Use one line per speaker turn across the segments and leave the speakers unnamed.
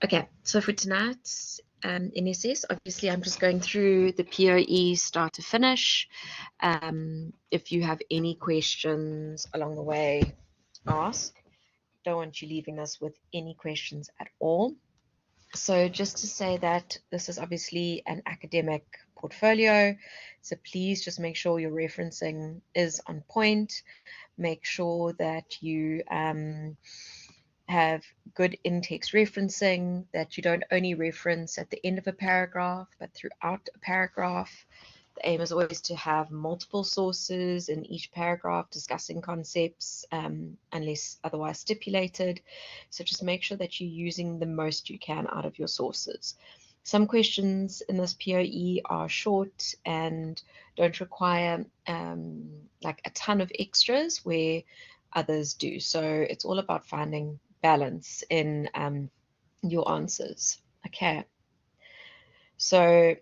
Okay, so for tonight's NSS, obviously I'm just going through the POE start to finish. If you have any questions along the way, ask. Don't want you leaving us with any questions at all. So just to say that this is obviously an academic portfolio, so please just make sure your referencing is on point. Make sure that you have good in-text referencing, that you don't only reference at the end of a paragraph, but throughout a paragraph. The aim is always to have multiple sources in each paragraph discussing concepts, unless otherwise stipulated. So just make sure that you're using the most you can out of your sources. Some questions in this POE are short and don't require like a ton of extras where others do. So it's all about finding balance in your answers. Okay. So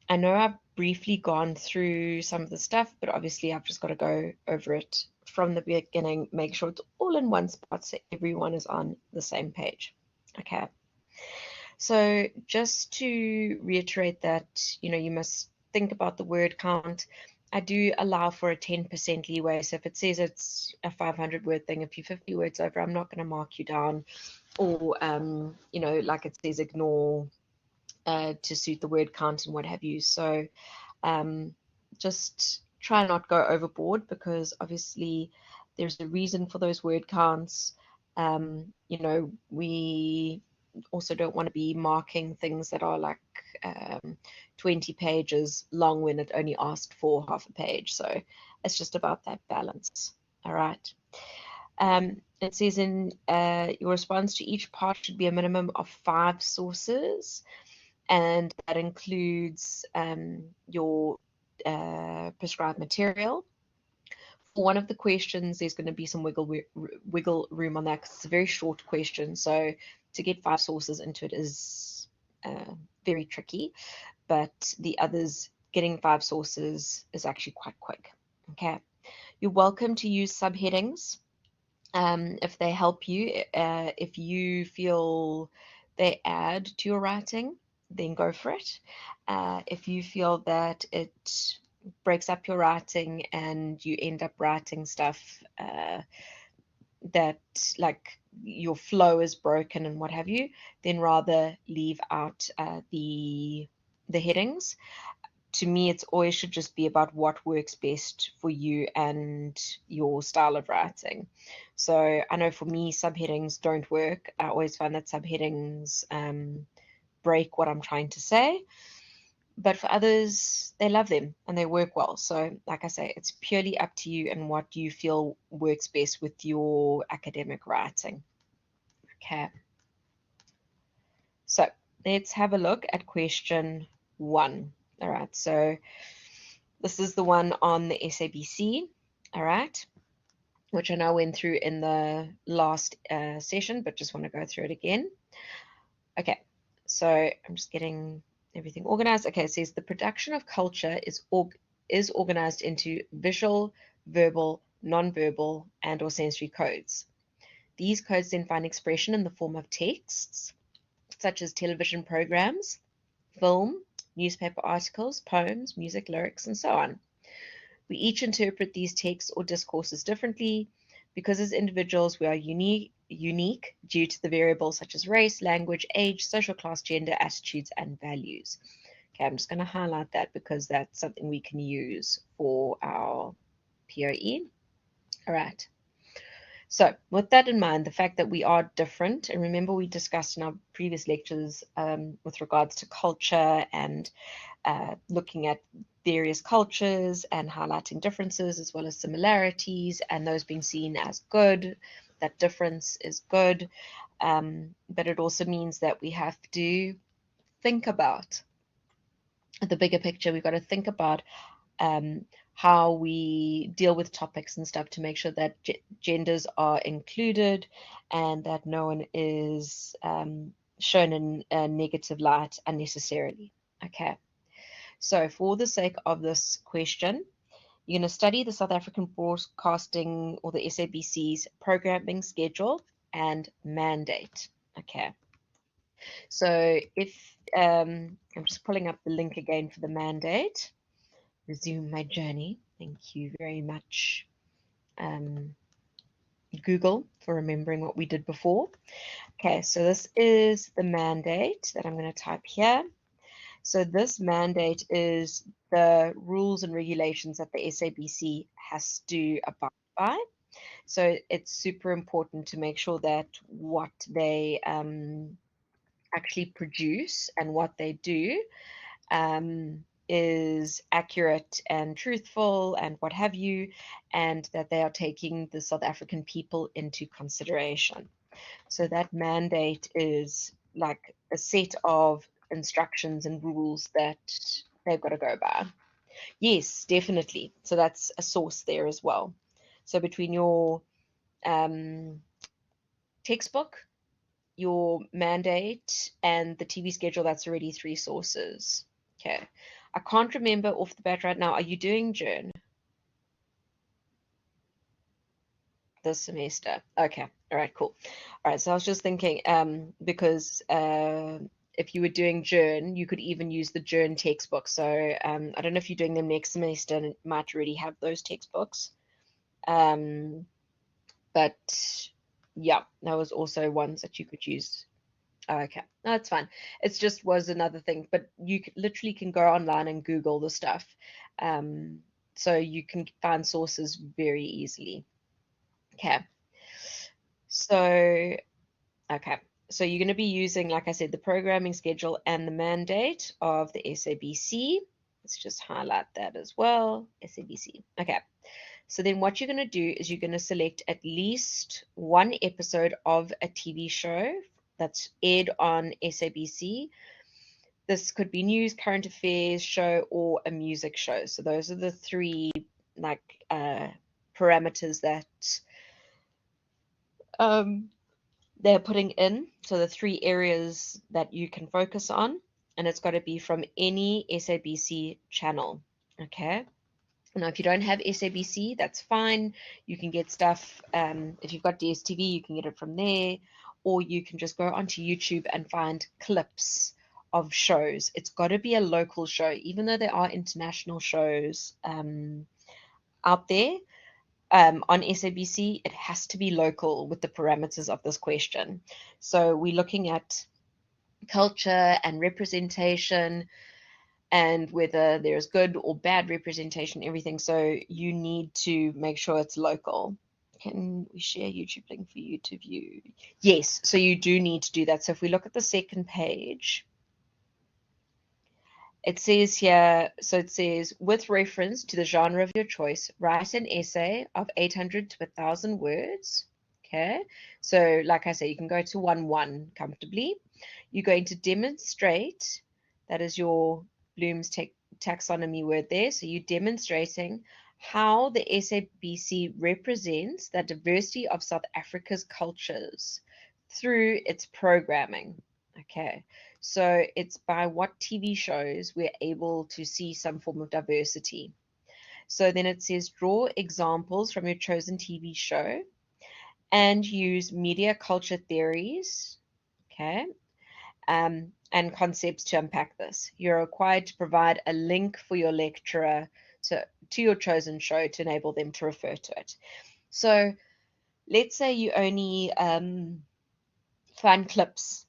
I know I've briefly gone through some of the stuff, but obviously I've just got to go over it from the beginning, make sure it's all in one spot so everyone is on the same page. Okay. So just to reiterate that, you must think about the word count. I do allow for a 10% leeway. So if it says it's a 500 word thing, if you're 50 words over, I'm not going to mark you down, or, like it says, ignore to suit the word count and what have you. So just try not go overboard, because obviously there's a reason for those word counts. We also don't want to be marking things that are like 20 pages long when it only asked for half a page. So it's just about that balance. All right. It says in your response to each part should be a minimum of 5 sources, and that includes your prescribed material. For one of the questions, there's going to be some wiggle room on that, because it's a very short question. So to get 5 sources into it is very tricky, but the others, getting 5 sources is actually quite quick. Okay. You're welcome to use subheadings if they help you. If you feel they add to your writing, then go for it. If you feel that it breaks up your writing and you end up writing stuff that, like, your flow is broken and what have you, then rather leave out the headings. To me, it's always should just be about what works best for you and your style of writing. So I know for me, subheadings don't work. I always find that subheadings break what I'm trying to say. But for others, they love them and they work well. So like I say, it's purely up to you and what you feel works best with your academic writing. Okay. So let's have a look at question 1. All right. So this is the one on the SABC. All right. Which I know I went through in the last session, but just want to go through it again. Okay. So I'm just getting everything organized. Okay, it says the production of culture is organized into visual, verbal, non-verbal, and or sensory codes. These codes then find expression in the form of texts, such as television programs, film, newspaper articles, poems, music, lyrics, and so on. We each interpret these texts or discourses differently, because as individuals we are unique due to the variables such as race, language, age, social class, gender, attitudes, and values. Okay, I'm just going to highlight that because that's something we can use for our POE. All right. So with that in mind, the fact that we are different, and remember we discussed in our previous lectures with regards to culture and looking at various cultures and highlighting differences as well as similarities, and those being seen as good, that difference is good, but it also means that we have to think about the bigger picture. We've got to think about how we deal with topics and stuff to make sure that genders are included and that no one is shown in a negative light unnecessarily. Okay. So for the sake of this question, you're going to study the South African Broadcasting, or the SABC's programming schedule and mandate. Okay. So if I'm just pulling up the link again for the mandate. Resume my journey. Thank you very much, Google, for remembering what we did before. Okay, so this is the mandate that I'm going to type here. So this mandate is the rules and regulations that the SABC has to abide by. So it's super important to make sure that what they actually produce and what they do is accurate and truthful and what have you, and that they are taking the South African people into consideration. So that mandate is like a set of instructions and rules that they've got to go by. Yes, definitely. So that's a source there as well. So between your textbook, your mandate, and the TV schedule, that's already 3 sources. Okay. I can't remember off the bat right now. Are you doing Journ this semester? Okay. All right, cool. All right, so I was just thinking, because if you were doing Journ, you could even use the Journ textbook. So I don't know if you're doing them next semester and it might already have those textbooks. But yeah, that was also ones that you could use. Oh, okay, no, that's fine. It's just was another thing, but you literally can go online and Google the stuff, um, so you can find sources very easily. Okay, so okay, so you're going to be using, like I said, the programming schedule and the mandate of the SABC. Let's just highlight that as well, SABC. Okay, so then what you're going to do is you're going to select at least one episode of a TV show that's aired on SABC. This could be news, current affairs show, or a music show. So those are the 3 like parameters that um, they're putting in. So the 3 areas that you can focus on, and it's got to be from any SABC channel. Okay. Now, if you don't have SABC, that's fine. You can get stuff, if you've got DSTV, you can get it from there, or you can just go onto YouTube and find clips of shows. It's got to be a local show, even though there are international shows out there on SABC, it has to be local with the parameters of this question. So we're looking at culture and representation, and whether there's good or bad representation, everything. So you need to make sure it's local. Can we share YouTube link for you to view? Yes, so you do need to do that. So if we look at the second page, it says here, so it says, with reference to the genre of your choice, write an essay of 800 to 1,000 words. Okay, so like I say, you can go to 1-1 comfortably. You're going to demonstrate, that is your Bloom's taxonomy word there. So you're demonstrating how the SABC represents the diversity of South Africa's cultures through its programming. Okay, so it's by what TV shows we're able to see some form of diversity. So then it says draw examples from your chosen TV show and use media culture theories, okay, and concepts to unpack this. You're required to provide a link for your lecturer to your chosen show to enable them to refer to it. So let's say you only find clips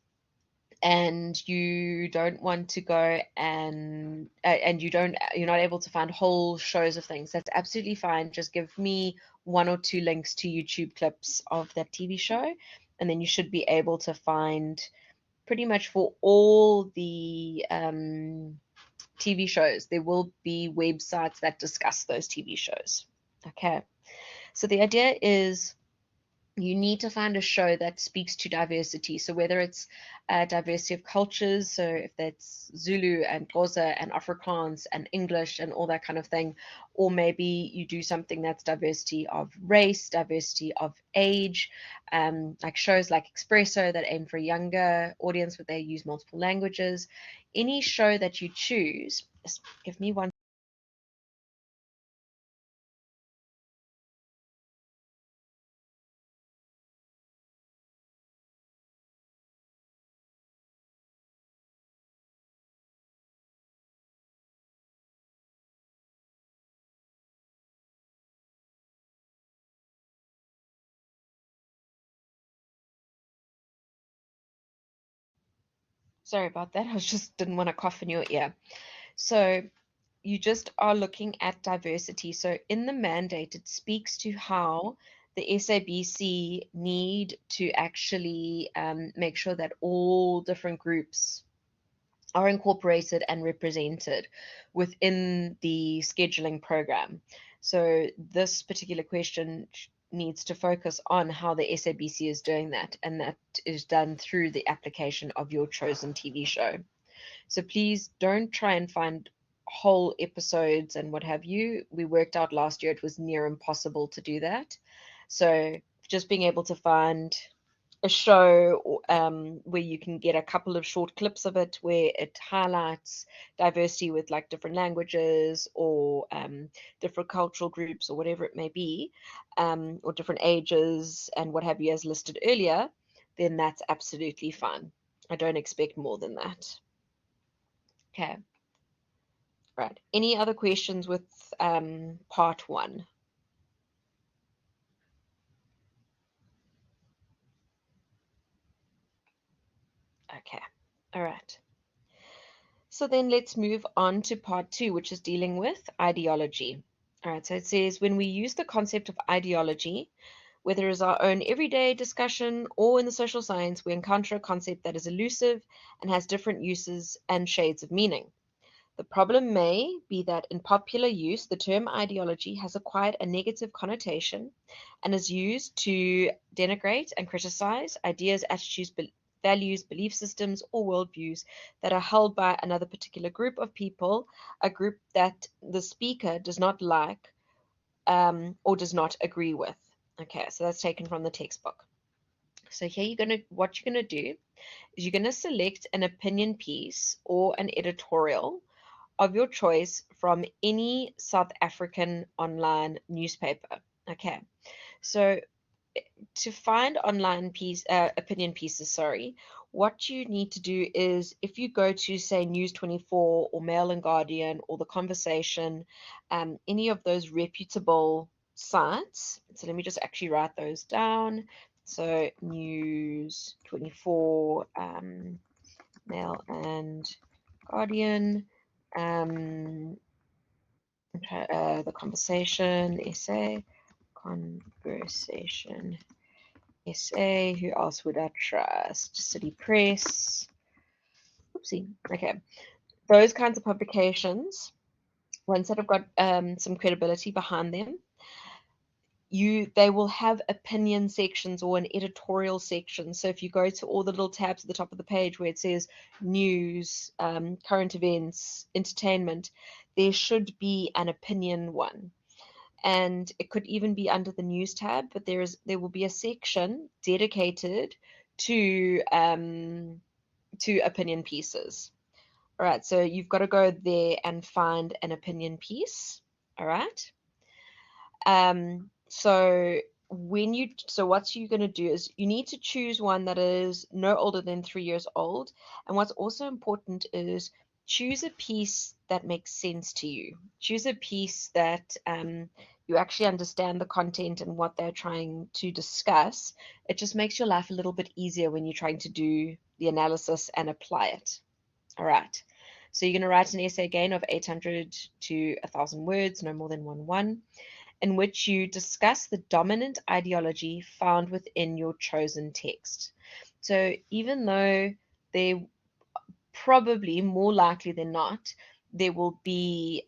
and you don't want to go and you're not able to find whole shows of things. That's absolutely fine. Just give me 1 or 2 links to YouTube clips of that TV show, and then you should be able to find pretty much for all the TV shows, there will be websites that discuss those TV shows. Okay, so the idea is you need to find a show that speaks to diversity. So whether it's diversity of cultures, so if that's Zulu and Xhosa and Afrikaans and English and all that kind of thing, or maybe you do something that's diversity of race, diversity of age, like shows like Expresso that aim for a younger audience, but they use multiple languages. Any show that you choose, just give me one. Sorry about that. I just didn't want to cough in your ear. So you just are looking at diversity. So in the mandate, it speaks to how the SABC need to actually make sure that all different groups are incorporated and represented within the scheduling program. So this particular question needs to focus on how the SABC is doing that, and that is done through the application of your chosen TV show. So please don't try and find whole episodes and what have you. We worked out last year it was near impossible to do that. So just being able to find a show where you can get a couple of short clips of it where it highlights diversity with like different languages or different cultural groups or whatever it may be, or different ages and what have you as listed earlier, then that's absolutely fine. I don't expect more than that. Okay. Right. Any other questions with part one? Okay. All right. So then let's move on to part two, which is dealing with ideology. All right. So it says when we use the concept of ideology, whether as our own everyday discussion or in the social science, we encounter a concept that is elusive and has different uses and shades of meaning. The problem may be that in popular use, the term ideology has acquired a negative connotation and is used to denigrate and criticize ideas, attitudes, values, belief systems, or worldviews that are held by another particular group of people, a group that the speaker does not like or does not agree with. Okay, so that's taken from the textbook. So here what you're gonna do is you're gonna select an opinion piece or an editorial of your choice from any South African online newspaper. Okay, so to find online opinion pieces, sorry, what you need to do is if you go to say News 24 or Mail and Guardian or The Conversation, any of those reputable sites. So let me just actually write those down. So News 24, Mail and Guardian, um, The Conversation, Essay, Conversation, SA. Who else would I trust? City Press. Oopsie. Okay. Those kinds of publications, ones that have got some credibility behind them, they will have opinion sections or an editorial section. So if you go to all the little tabs at the top of the page where it says news, current events, entertainment, there should be an opinion one. And it could even be under the news tab, but there will be a section dedicated to opinion pieces. All right, so you've got to go there and find an opinion piece. All right. So what you're going to do is you need to choose one that is no older than 3 years old. And what's also important is choose a piece that makes sense to you. Choose a piece that you actually understand the content and what they're trying to discuss. It just makes your life a little bit easier when you're trying to do the analysis and apply it. All right. So you're going to write an essay again of 800 to 1,000 words, no more than one, in which you discuss the dominant ideology found within your chosen text. So even though there probably more likely than not, there will be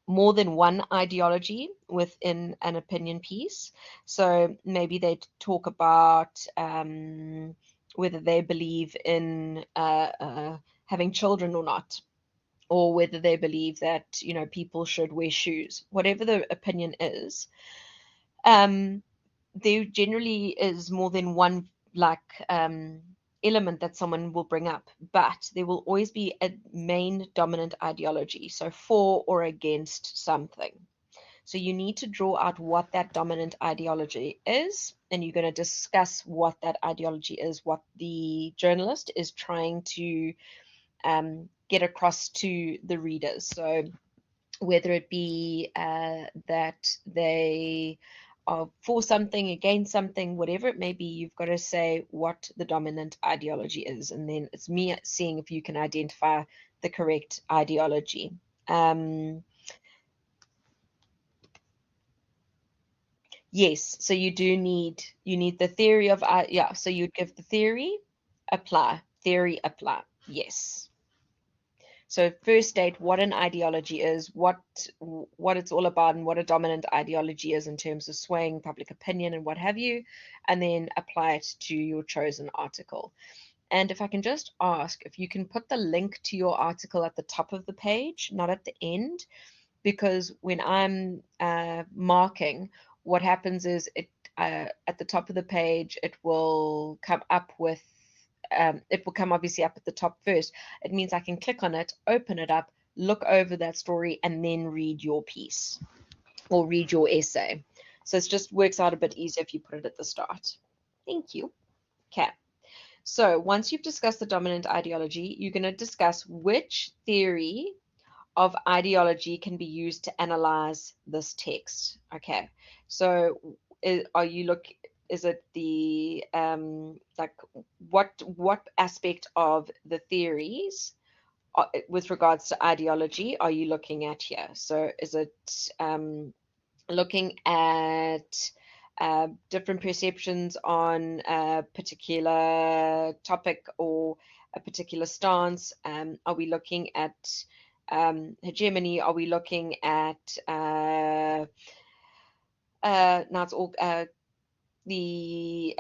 more than one ideology within an opinion piece. So maybe they talk about whether they believe in having children or not, or whether they believe that people should wear shoes. Whatever the opinion is, there generally is more than one element that someone will bring up, but there will always be a main dominant ideology, so for or against something. So you need to draw out what that dominant ideology is, and you're going to discuss what that ideology is, what the journalist is trying to get across to the readers. So whether it be that they for something, against something, whatever it may be, you've got to say what the dominant ideology is, and then it's me seeing if you can identify the correct ideology. Yes, so you need the theory of yeah, so you'd give the theory, apply, theory, apply. Yes. So first state what an ideology is, what it's all about, and what a dominant ideology is in terms of swaying public opinion and what have you, and then apply it to your chosen article. And if I can just ask if you can put the link to your article at the top of the page, not at the end, because when I'm marking, what happens is it at the top of the page, it will come up with it will come obviously up at the top first. It means I can click on it, open it up, look over that story, and then read your piece or read your essay. So it just works out a bit easier if you put it at the start. Thank you. Okay. So once you've discussed the dominant ideology, you're going to discuss which theory of ideology can be used to analyze this text. Okay. So are you is it the like what aspect of the theories with regards to ideology are you looking at here? So is it looking at different perceptions on a particular topic or a particular stance? Are we looking at hegemony? Are we looking at now it's all the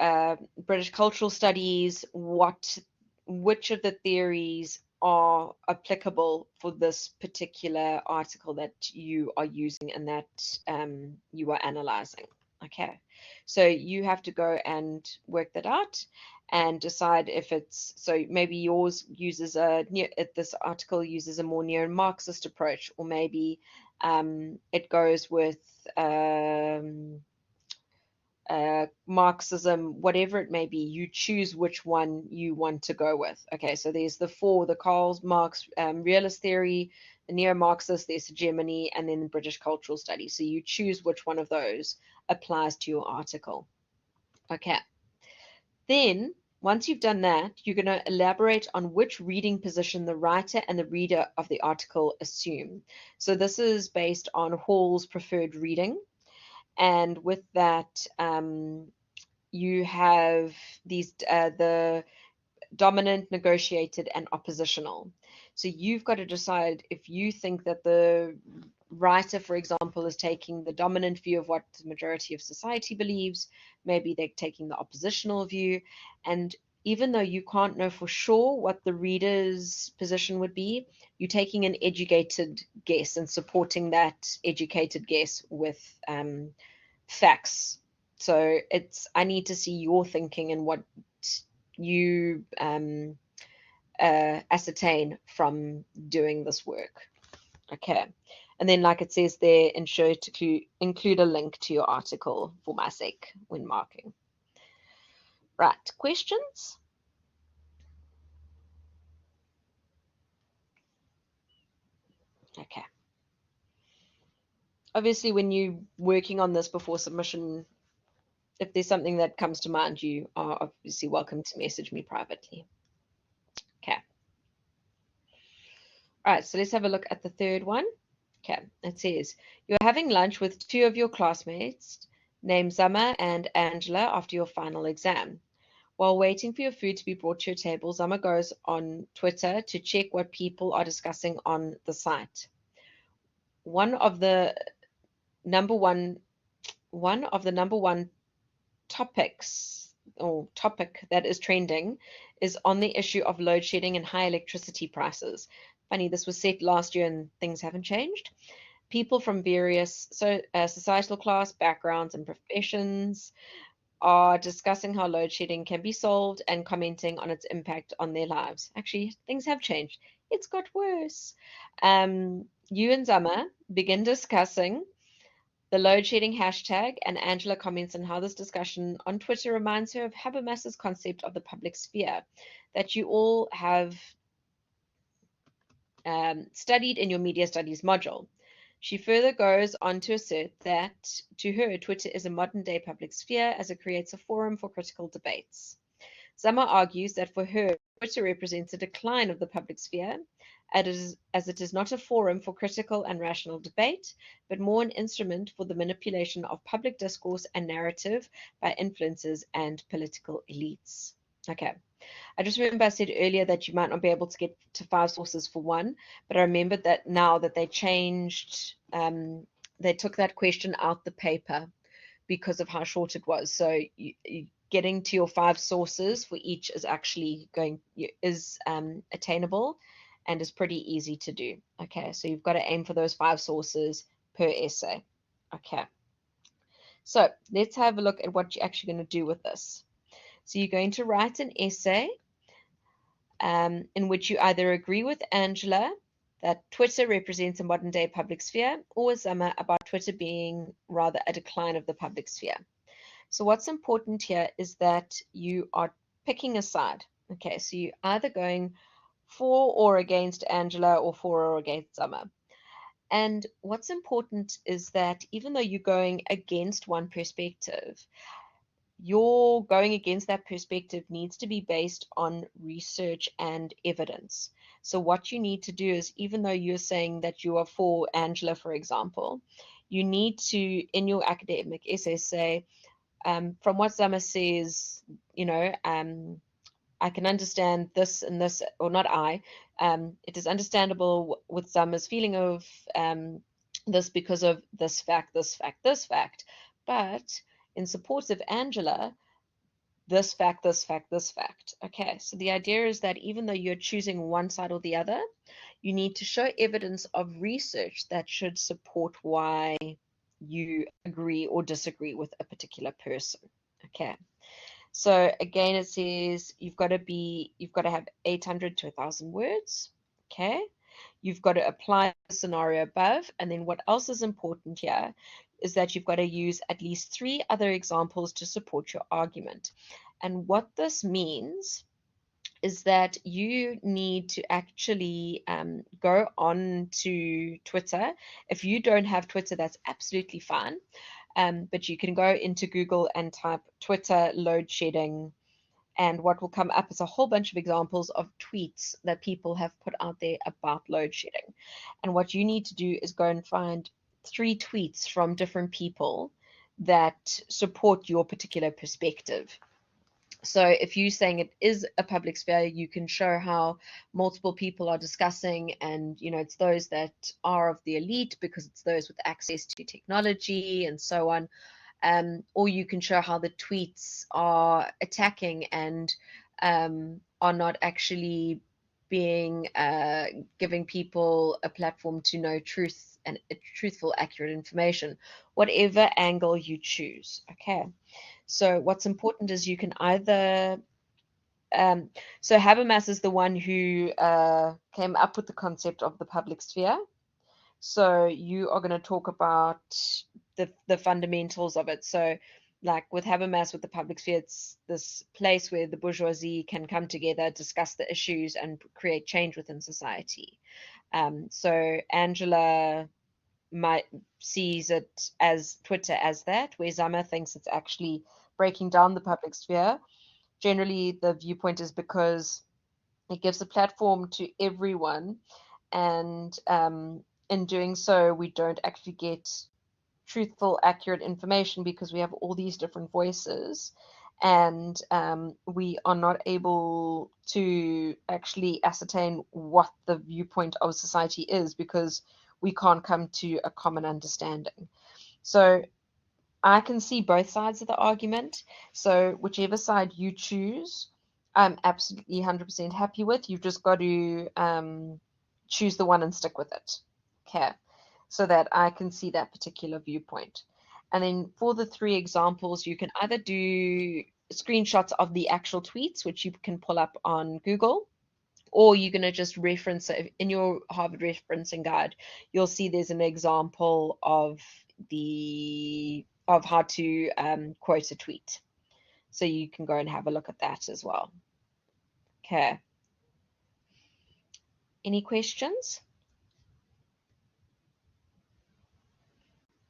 British cultural studies? Which of the theories are applicable for this particular article that you are using and that you are analyzing? Okay, so you have to go and work that out and decide if it's so maybe yours uses this article uses a more neo-Marxist approach, or maybe it goes with Marxism, whatever it may be. You choose which one you want to go with. Okay, so there's the Karl Marx realist theory, the neo-Marxist, there's hegemony, and then the British cultural studies. So you choose which one of those applies to your article. Okay. Then, once you've done that, you're going to elaborate on which reading position the writer and the reader of the article assume. So this is based on Hall's preferred reading. And with that, you have these the dominant, negotiated, and oppositional. So you've got to decide if you think that the writer, for example, is taking the dominant view of what the majority of society believes. Maybe they're taking the oppositional view. And even though you can't know for sure what the reader's position would be, you're taking an educated guess and supporting that educated guess with facts. So I need to see your thinking and what you ascertain from doing this work. Okay. And then, like it says there, ensure to include a link to your article for my sake when marking. Right. Questions? Okay. Obviously, when you're working on this before submission, if there's something that comes to mind, you are obviously welcome to message me privately. Okay. All right, so let's have a look at the third one. Okay, it says, you're having lunch with two of your classmates named Zama and Angela after your final exam. While waiting for your food to be brought to your table, Zama goes on Twitter to check what people are discussing on the site. One of the number one topics or topic that is trending is on the issue of load shedding and high electricity prices. Funny, this was set last year and things haven't changed. People from various societal class, backgrounds, and professions are discussing how load shedding can be solved and commenting on its impact on their lives. Actually, things have changed. It's got worse. You and Zama begin discussing the load shedding hashtag, and Angela comments on how this discussion on Twitter reminds her of Habermas's concept of the public sphere that you all have studied in your media studies module. She further goes on to assert that, to her, Twitter is a modern-day public sphere as it creates a forum for critical debates. Summer argues that for her, Twitter represents a decline of the public sphere, as it is not a forum for critical and rational debate, but more an instrument for the manipulation of public discourse and narrative by influencers and political elites. Okay. I just remember I said earlier that you might not be able to get to 5 sources for one, but I remembered that now that they changed, they took that question out the paper because of how short it was. So getting to your 5 sources for each is actually attainable and is pretty easy to do. Okay, so you've got to aim for those 5 sources per essay. Okay, so let's have a look at what you're actually going to do with this. So you're going to write an essay in which you either agree with Angela that Twitter represents a modern day public sphere, or Summer about Twitter being rather a decline of the public sphere. So what's important here is that you are picking a side. Okay, so you're either going for or against Angela or for or against Summer. And what's important is that even though you're going against one perspective, your going against that perspective needs to be based on research and evidence. So what you need to do is, even though you're saying that you are for Angela, for example, you need to, in your academic essay, say, from what Summer says, I can understand this and this, or not I, it is understandable with Summer's feeling of this because of this fact, this fact, this fact. But in support of Angela, this fact, this fact, this fact. Okay, so the idea is that even though you're choosing one side or the other, you need to show evidence of research that should support why you agree or disagree with a particular person. Okay, so again, it says you've got to have 800 to 1,000 words. Okay, you've got to apply the scenario above, and then what else is important here is that you've got to use at least 3 other examples to support your argument. And what this means is that you need to actually go on to Twitter. If you don't have Twitter, that's absolutely fine. But you can go into Google and type Twitter load shedding, and what will come up is a whole bunch of examples of tweets that people have put out there about load shedding. And what you need to do is go and find 3 tweets from different people that support your particular perspective. So if you're saying it is a public sphere, you can show how multiple people are discussing, and it's those that are of the elite because it's those with access to technology and so on. Or you can show how the tweets are attacking and are not actually being giving people a platform to know truth and truthful, accurate information, whatever angle you choose. Okay, so what's important is you can either so Habermas is the one who came up with the concept of the public sphere. So you are going to talk about the fundamentals of it. So like with Habermas, with the public sphere, it's this place where the bourgeoisie can come together, discuss the issues, and create change within society. So Angela sees it as Twitter as that, where Zama thinks it's actually breaking down the public sphere. Generally, the viewpoint is because it gives a platform to everyone, and in doing so, we don't actually get truthful, accurate information because we have all these different voices, and we are not able to actually ascertain what the viewpoint of society is because we can't come to a common understanding. So I can see both sides of the argument. So whichever side you choose, I'm absolutely 100% happy with. You've just got to choose the one and stick with it. Okay, so that I can see that particular viewpoint. And then for the 3 examples, you can either do screenshots of the actual tweets, which you can pull up on Google, or you're going to just reference it in your Harvard referencing guide. You'll see there's an example of how to quote a tweet. So you can go and have a look at that as well. Okay. Any questions?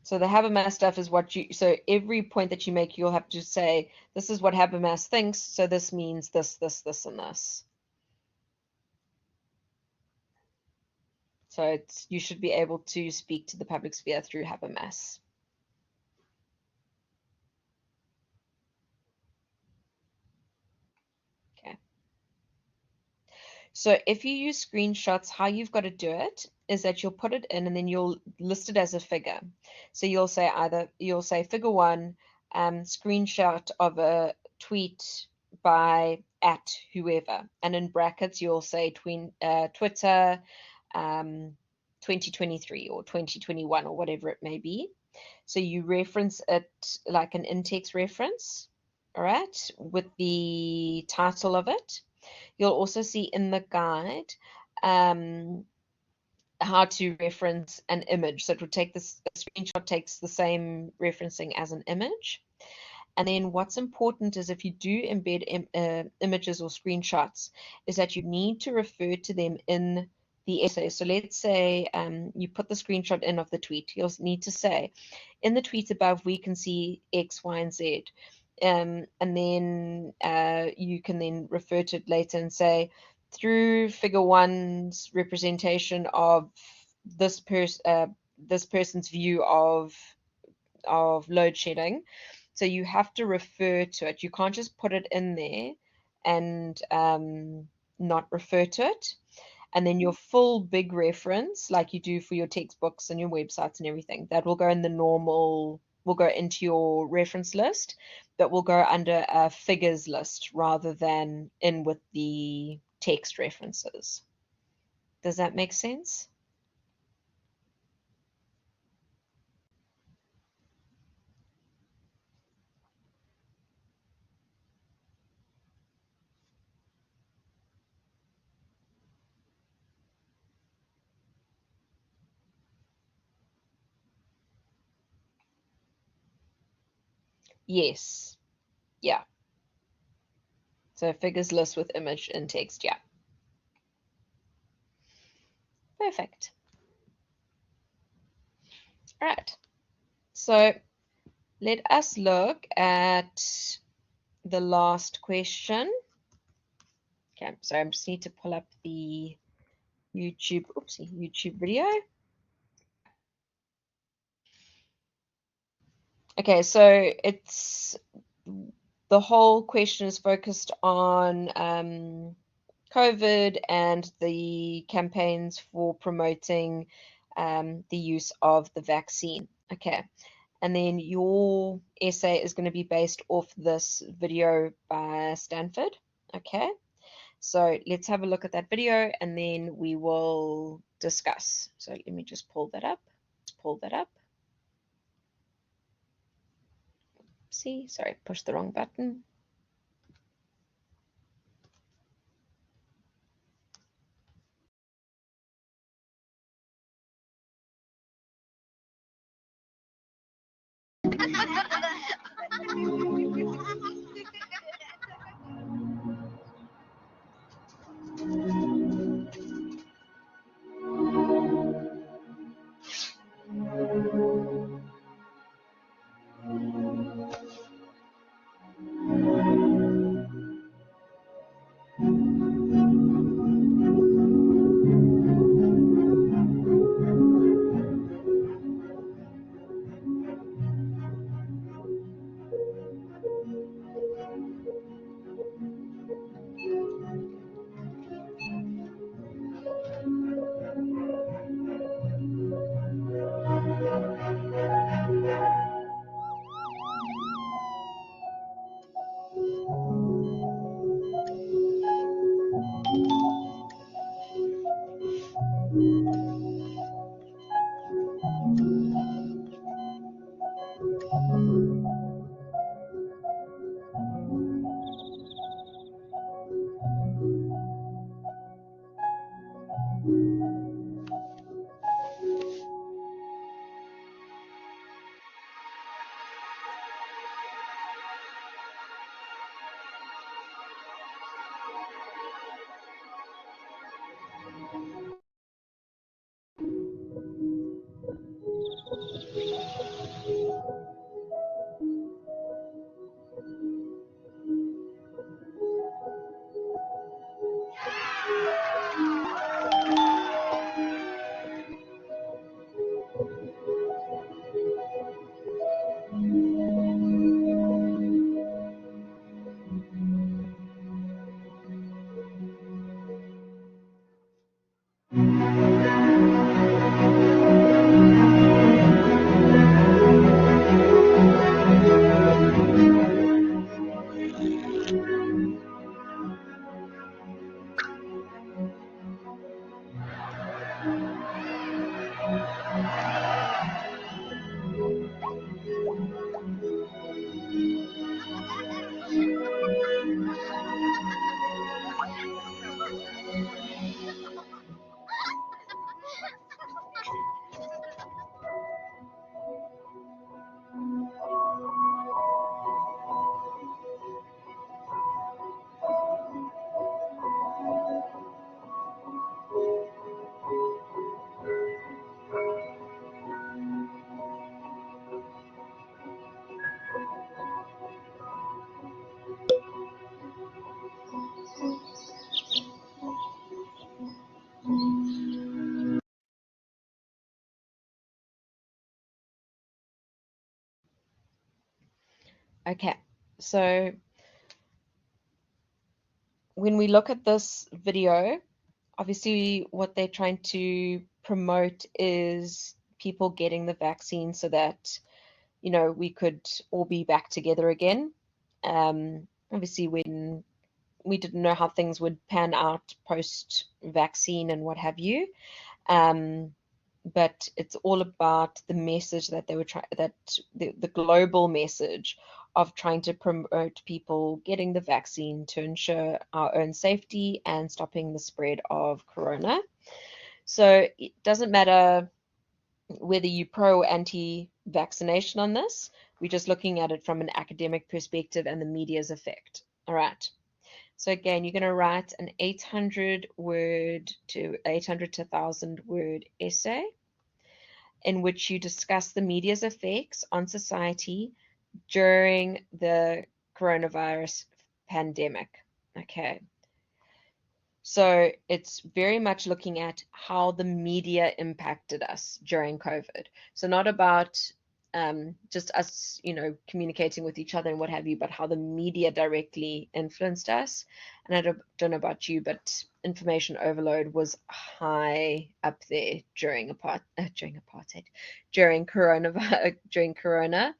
So the Habermas stuff is what you, so every point that you make, you'll have to say, this is what Habermas thinks, so this means this, this, and this. So it's, you should be able to speak to the public sphere through Habermas. Okay. So if you use screenshots, how you've got to do it is that you'll put it in and then you'll list it as a figure. So you'll say you'll say figure one, screenshot of a tweet by at whoever, and in brackets you'll say Twitter 2023 or 2021 or whatever it may be. So you reference it like an in-text reference, all right, with the title of it. You'll also see in the guide how to reference an image. So it would take this, a screenshot takes the same referencing as an image. And then what's important is if you do embed images or screenshots, is that you need to refer to them in the essay. So let's say you put the screenshot in of the tweet. You'll need to say, in the tweet above, we can see X, Y, and Z. And then you can then refer to it later and say, through figure one's representation of this person's view of load shedding. So you have to refer to it. You can't just put it in there and not refer to it. And then your full big reference, like you do for your textbooks and your websites and everything, that will go in the normal, will go into your reference list, but will go under a figures list rather than in with the text references. Does that make sense? Yes. Yeah. So figures list with image in text. Yeah. Perfect. All right. So let us look at the last question. Okay, so I just need to pull up the YouTube video. Okay, so it's the whole question is focused on COVID and the campaigns for promoting the use of the vaccine. Okay, and then your essay is going to be based off this video by Stanford. Okay, so let's have a look at that video and then we will discuss. So let me just pull that up. See, sorry, pushed the wrong button. Okay, so when we look at this video, obviously what they're trying to promote is people getting the vaccine so that, you know, we could all be back together again. Obviously, when we didn't know how things would pan out post vaccine and what have you. Um, but it's all about the message that they were trying, that the global message of trying to promote people getting the vaccine to ensure our own safety and stopping the spread of corona. So it doesn't matter whether you pro or anti vaccination on this, we're just looking at it from an academic perspective and the media's effect. All right. So again, you're going to write an 800 to 1,000 word essay in which you discuss the media's effects on society during the coronavirus pandemic. Okay. So it's very much looking at how the media impacted us during COVID. So not about just us, you know, communicating with each other and what have you, but how the media directly influenced us. And I don't know about you, but information overload was high up there during apartheid, during coronavirus, during Corona,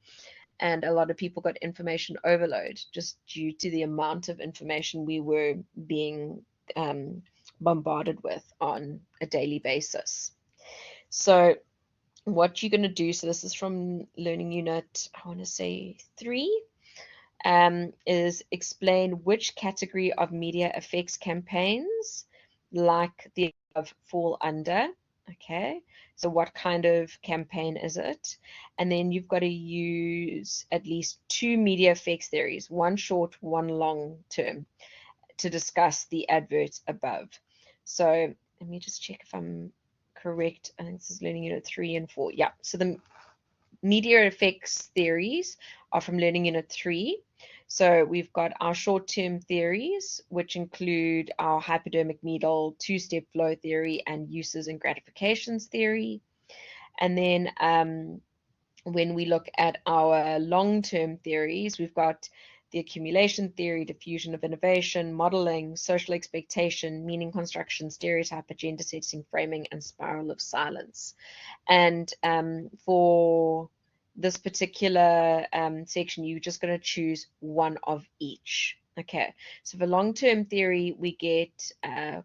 and a lot of people got information overload just due to the amount of information we were being um, bombarded with on a daily basis. So what you're going to do, so this is from learning unit, I want to say 3, is explain which category of media affects campaigns like the above fall under. Okay, so what kind of campaign is it? And then you've got to use at least 2 media effects theories, one short, one long term, to discuss the adverts above. So let me just check if I'm correct. I think this is learning unit 3 and 4. Yeah, so the media effects theories are from learning unit 3. So we've got our short-term theories, which include our hypodermic needle, two-step flow theory, and uses and gratifications theory. And then when we look at our long-term theories, we've got the accumulation theory, diffusion of innovation, modeling, social expectation, meaning construction, stereotype, agenda setting, framing, and spiral of silence. And for this particular section, you're just going to choose one of each. Okay, so for long-term theory, we get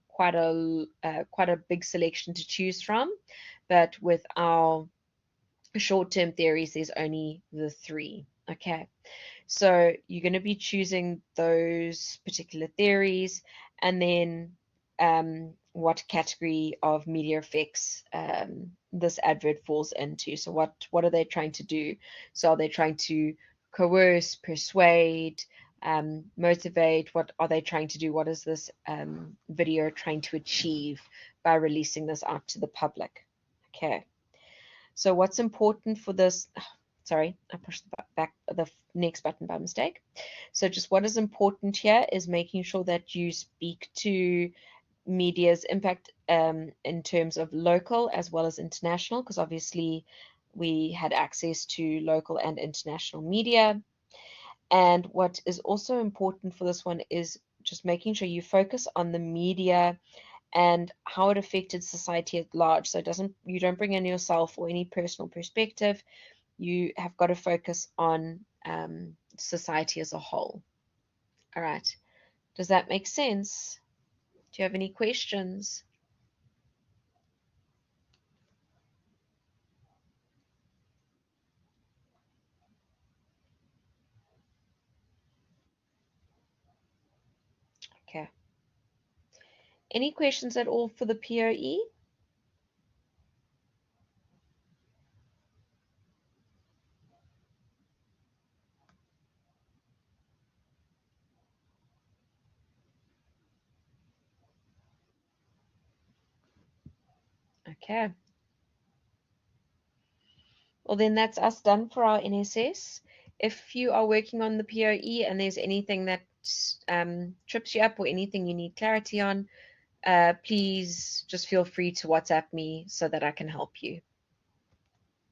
quite a big selection to choose from, but with our short-term theories, there's only the 3. Okay, so you're going to be choosing those particular theories, and then what category of media effects this advert falls into. So what are they trying to do? So are they trying to coerce, persuade, motivate? What are they trying to do? What is this video trying to achieve by releasing this out to the public? Okay. So what's important for this? Sorry, I pushed the next button by mistake. So just what is important here is making sure that you speak to media's impact in terms of local as well as international, because obviously we had access to local and international media. And what is also important for this one is just making sure you focus on the media and how it affected society at large. So you don't bring in yourself or any personal perspective. You have got to focus on society as a whole. All right. Does that make sense? Do you have any questions? Okay. Any questions at all for the POE? Okay. Well, then that's us done for our NSS. If you are working on the POE and there's anything that trips you up or anything you need clarity on, please just feel free to WhatsApp me so that I can help you.